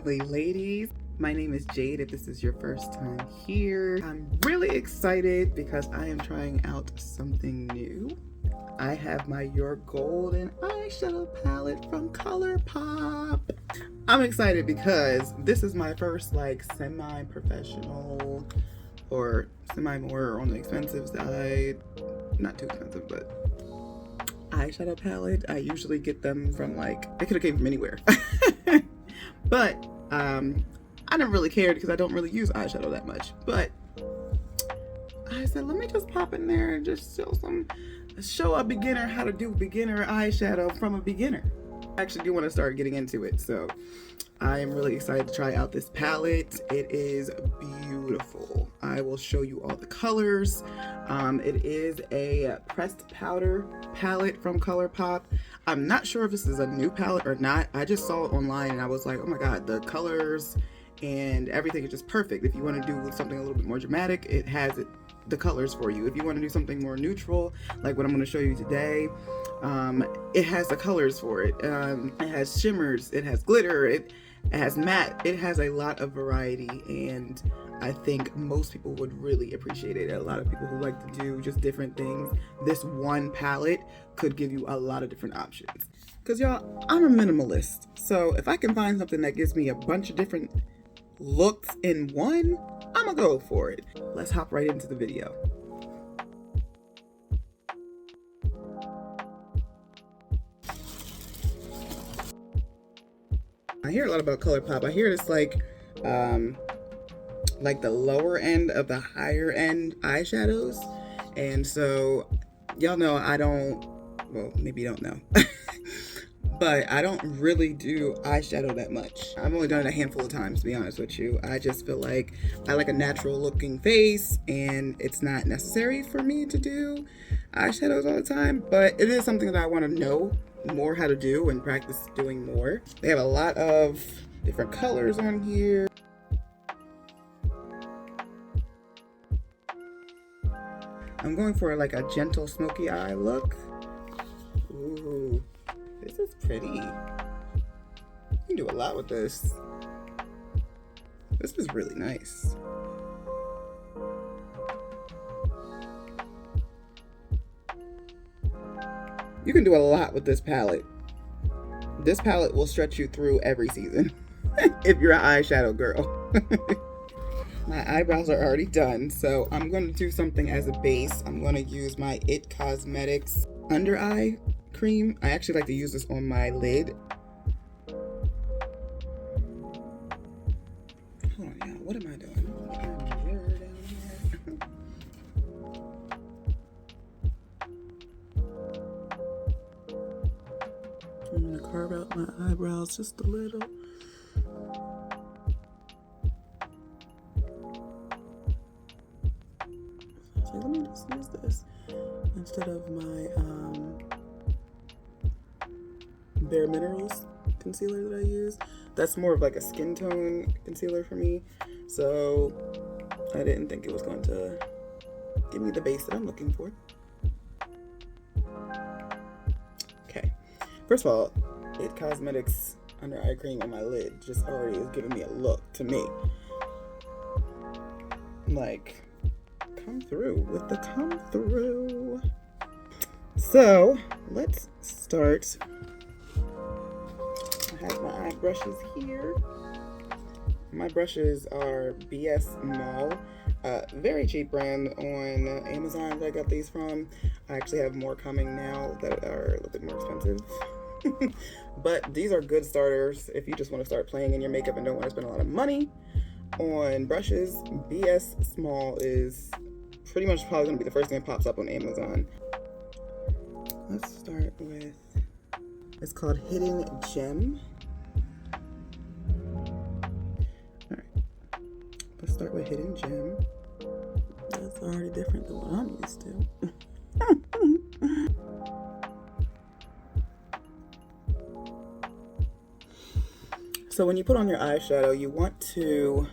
lovely ladies. My name is Jade if this is your first time here. I'm really excited because I am trying out something new. I have my Your Golden eyeshadow palette from ColourPop. I'm excited because this is my first like semi-professional or semi-more on the expensive side, not too expensive, but eyeshadow palette. I usually get them from like, they could have came from anywhere. But I didn't really care because I don't really use eyeshadow that much. But I said, let me just pop in there and just show a beginner how to do beginner eyeshadow from a beginner. I actually do want to start getting into it, so I am really excited to try out this palette. It is beautiful. I will show you all the colors. It is a pressed powder palette from ColourPop. I'm not sure if this is a new palette or not. I just saw it online and I was like, oh my god, the colors and everything is just perfect. If you want to do something a little bit more dramatic, it has the colors for you. If you want to do something more neutral, like what I'm going to show you today, it has the colors for it. It has shimmers, it has glitter, it has matte, it has a lot of variety, and I think most people would really appreciate it. A lot of people who like to do just different things, this one palette could give you a lot of different options. Because y'all, I'm a minimalist, so if I can find something that gives me a bunch of different looks in one, I'm gonna go for it. Let's hop right into the video. I hear a lot about ColourPop. I hear it's like the lower end of the higher end eyeshadows. And so y'all know I don't, well, maybe you don't know, but I don't really do eyeshadow that much. I've only done it a handful of times, to be honest with you. I just feel like I like a natural looking face and it's not necessary for me to do eyeshadows all the time, but it is something that I want to know more how to do and practice doing more. They have a lot of different colors on here. I'm going for like a gentle smoky eye look. Ooh, this is pretty. You can do a lot with this. This is really nice. You can do a lot with this palette. This palette will stretch you through every season if you're an eyeshadow girl. My eyebrows are already done, so I'm going to do something as a base. I'm going to use my It Cosmetics under eye cream. I actually like to use this on my lid. Hold on, y'all. What am I doing? I'm going to carve out my eyebrows just a little. So let me just use this instead of my Bare Minerals concealer that I use. That's more of like a skin tone concealer for me. So I didn't think it was going to give me the base that I'm looking for. Okay. First of all, It Cosmetics under eye cream on my lid just already is giving me a look to me. Like, come through with the come through. So let's start. I have my eye brushes here. My brushes are BS Mall. Very cheap brand on Amazon that I got these from. I actually have more coming now that are a little bit more expensive. But these are good starters if you just want to start playing in your makeup and don't want to spend a lot of money on brushes. BS Small is pretty much probably going to be the first thing that pops up on Amazon. Let's start with, it's called Hidden Gem. Alright, let's start with Hidden Gem. That's already different than what I'm used to. So when you put on your eyeshadow, you want to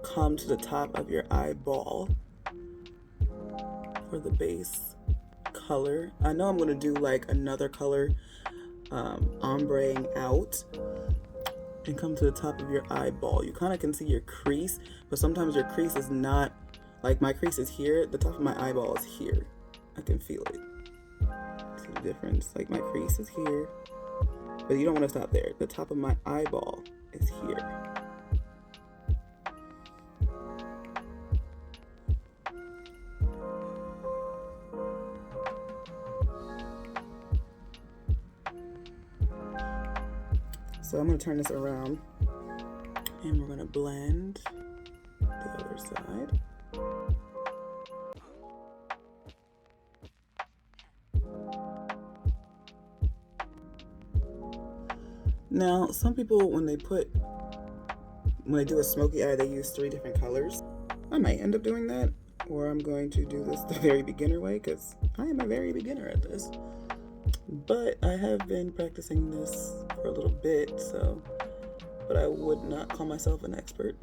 come to the top of your eyeball for the base color. I know I'm going to do like another color ombreing out, and come to the top of your eyeball. You kind of can see your crease, but sometimes your crease is not, like my crease is here, the top of my eyeball is here. I can feel it. See the difference? Like my crease is here, but you don't want to stop there. The top of my eyeball is here. So I'm going to turn this around and we're going to blend the other side. Now, some people, when they do a smoky eye, they use 3 different colors. I might end up doing that, or I'm going to do this the very beginner way, because I am a very beginner at this. But I have been practicing this for a little bit, but I would not call myself an expert.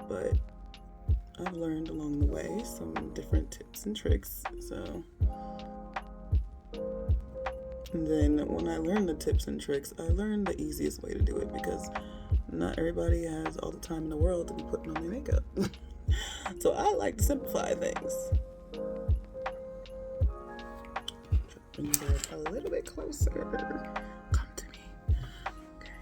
But I've learned along the way some different tips and tricks, so. And then when I learned the tips and tricks, I learned the easiest way to do it, because not everybody has all the time in the world to be putting on their makeup. So I like to simplify things. Bring you guys a little bit closer. Come to me. Okay.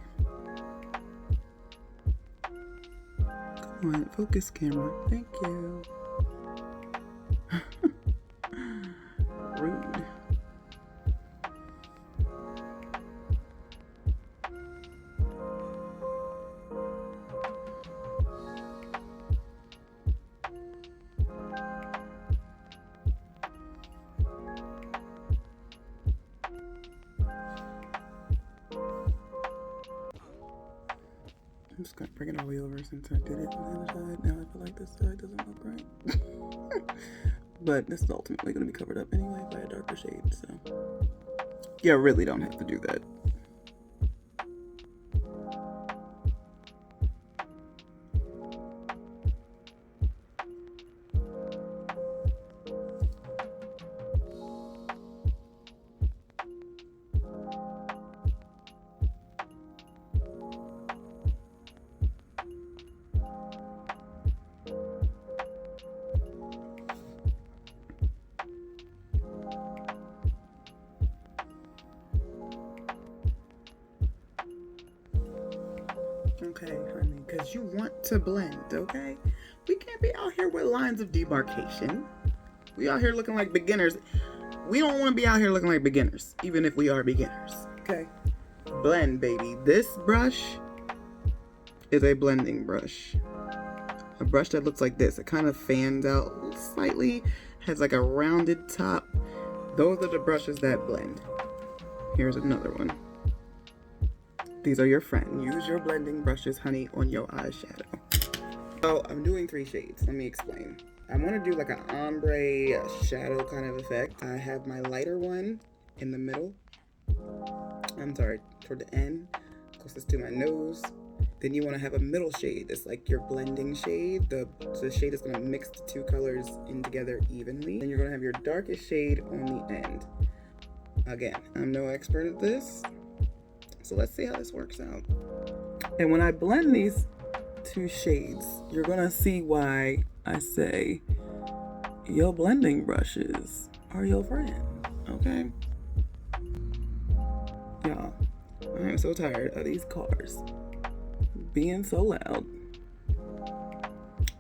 Come on, focus camera. Thank you. Rude. I'm just gonna bring it all the way over since I did it on the other side. Now I feel like this side doesn't look right. But this is ultimately gonna be covered up anyway by a darker shade, so. You really don't have to do that. Okay, honey, because you want to blend, okay? We can't be out here with lines of demarcation. We out here looking like beginners. We don't want to be out here looking like beginners, even if we are beginners, okay? Blend, baby. This brush is a blending brush. A brush that looks like this. It kind of fans out slightly, has like a rounded top. Those are the brushes that blend. Here's another one. These are your friend. Use your blending brushes, honey, on your eyeshadow. So I'm doing 3 shades. Let me explain. I want to do like an ombre shadow kind of effect. I have my lighter one in the middle. I'm sorry, toward the end, closest to my nose. Then you want to have a middle shade. It's like your blending shade. The shade is going to mix the 2 colors in together evenly. Then you're going to have your darkest shade on the end. Again, I'm no expert at this. So let's see how this works out. And when I blend these 2 shades, you're gonna see why I say your blending brushes are your friend, okay? Y'all, I am so tired of these cars being so loud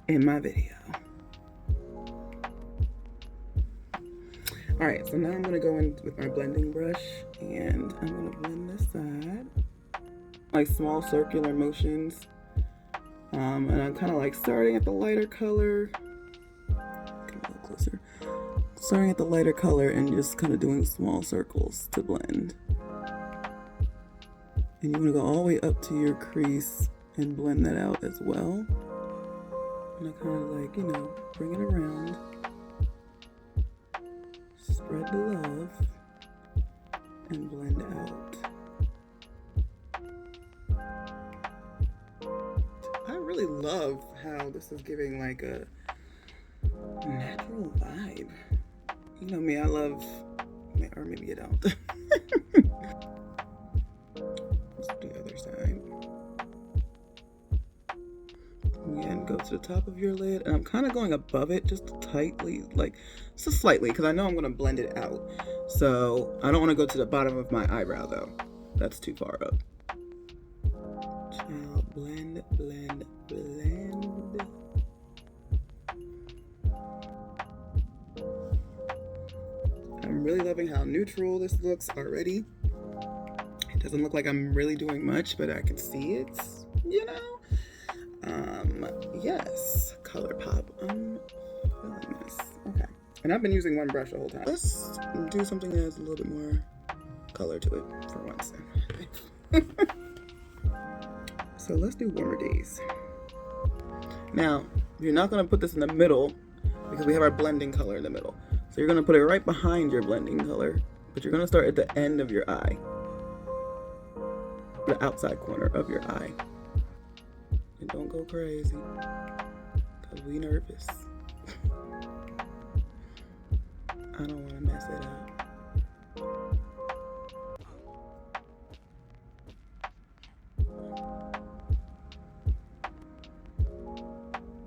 in my video. All right, so now I'm gonna go in with my blending brush and I'm gonna blend this side. Like small circular motions. And I'm kind of like starting at the lighter color. Come a little closer. Starting at the lighter color and just kind of doing small circles to blend. And you wanna go all the way up to your crease and blend that out as well. And I kind of like, you know, bring it around. Spread the love and blend out. I really love how this is giving like a natural vibe. You know me, I love, or maybe you don't. Let's do the other side. side. Again, go to the top of your lid, and I'm kind of going above it just tightly, like just slightly, because I know I'm going to blend it out. So I don't want to go to the bottom of my eyebrow though. That's too far up. Child, blend, blend, blend. I'm really loving how neutral this looks already. It doesn't look like I'm really doing much, but I can see it, you know? Yes, ColourPop. I'm feeling this. Okay. And I've been using one brush the whole time. Let's do something that has a little bit more color to it for once. So let's do Warmer Days. Now, you're not going to put this in the middle because we have our blending color in the middle. So you're going to put it right behind your blending color, but you're going to start at the end of your eye. The outside corner of your eye. And don't go crazy, because we nervous. I don't want to mess it up.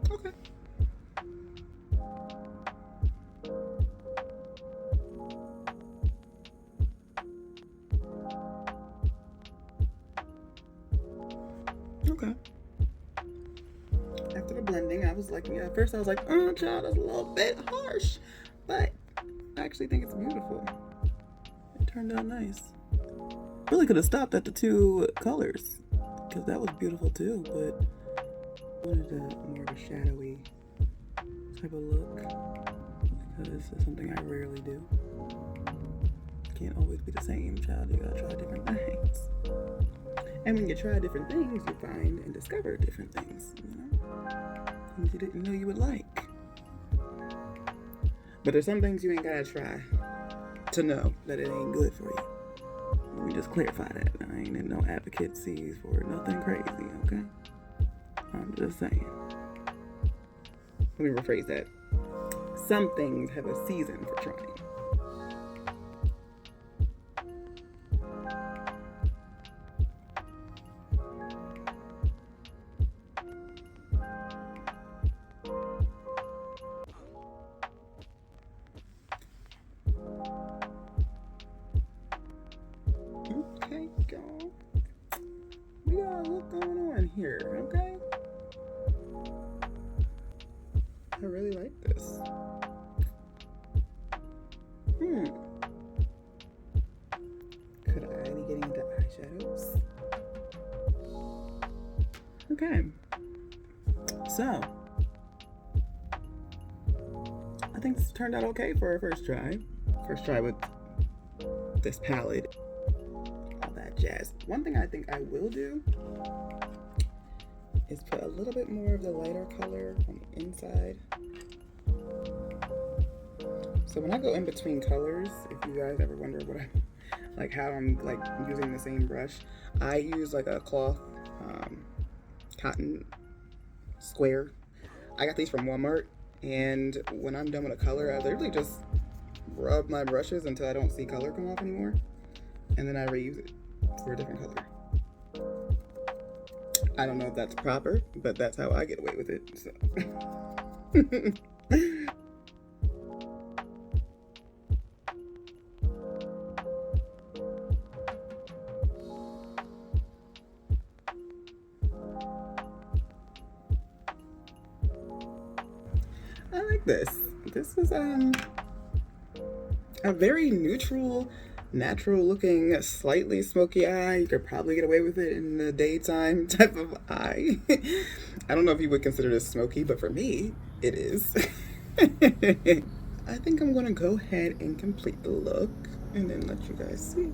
Okay. Okay. After the blending, I was like, yeah, at first I was like, oh, child, that's a little bit harsh. But I actually think it's beautiful. It turned out nice. Really could have stopped at the two colors, because that was beautiful too, but I wanted more of a shadowy type of look, because it's something I rarely do. Can't always be the same, child. You gotta try different things. And when you try different things, you find and discover different things, you know? Things you didn't know you would like. But there's some things you ain't gotta try to know that it ain't good for you. Let me just clarify that. I ain't in no advocacy for nothing crazy, okay? I'm just saying. Let me rephrase that. Some things have a season for trying. Okay, y'all. We got a lot going on here, okay? I really like this. Could I be getting into eyeshadows? Okay. So, I think this turned out okay for our first try. First try with this palette. Jazz. One thing I think I will do is put a little bit more of the lighter color on the inside. So when I go in between colors, if you guys ever wonder what how I'm like using the same brush, I use like a cloth cotton square. I got these from Walmart, and when I'm done with a color, I literally just rub my brushes until I don't see color come off anymore, and then I reuse it for a different color. I don't know if that's proper, but that's how I get away with it. So. I like this. This is a very neutral, natural looking, slightly smoky eye. You could probably get away with it in the daytime type of eye. I don't know if you would consider this smoky, but for me, it is. I think I'm gonna go ahead and complete the look and then let you guys see.